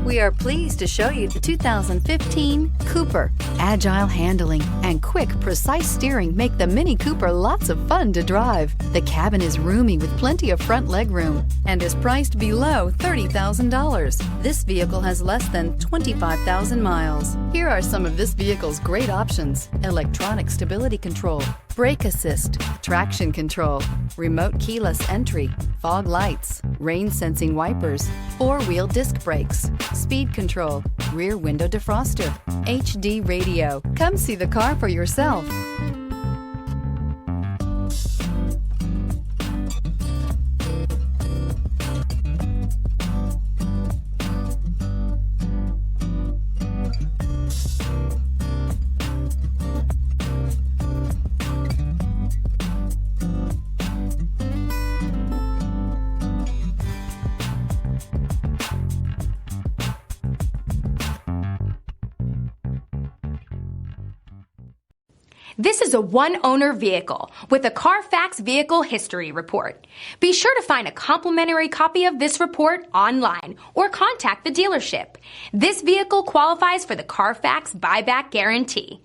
We are pleased to show you the 2015 Cooper. Agile handling and quick, precise steering make the Mini Cooper lots of fun to drive. The cabin is roomy with plenty of front legroom and is priced below $30,000. This vehicle has less than 25,000 miles. Here are some of this vehicle's great options: electronic stability control, brake assist, traction control, remote keyless entry, fog lights, rain sensing wipers, four-wheel disc brakes, speed control, rear window defroster, HD radio. Come see the car for yourself. This is a one-owner vehicle with a Carfax Vehicle History Report. Be sure to find a complimentary copy of this report online or contact the dealership. This vehicle qualifies for the Carfax Buyback Guarantee.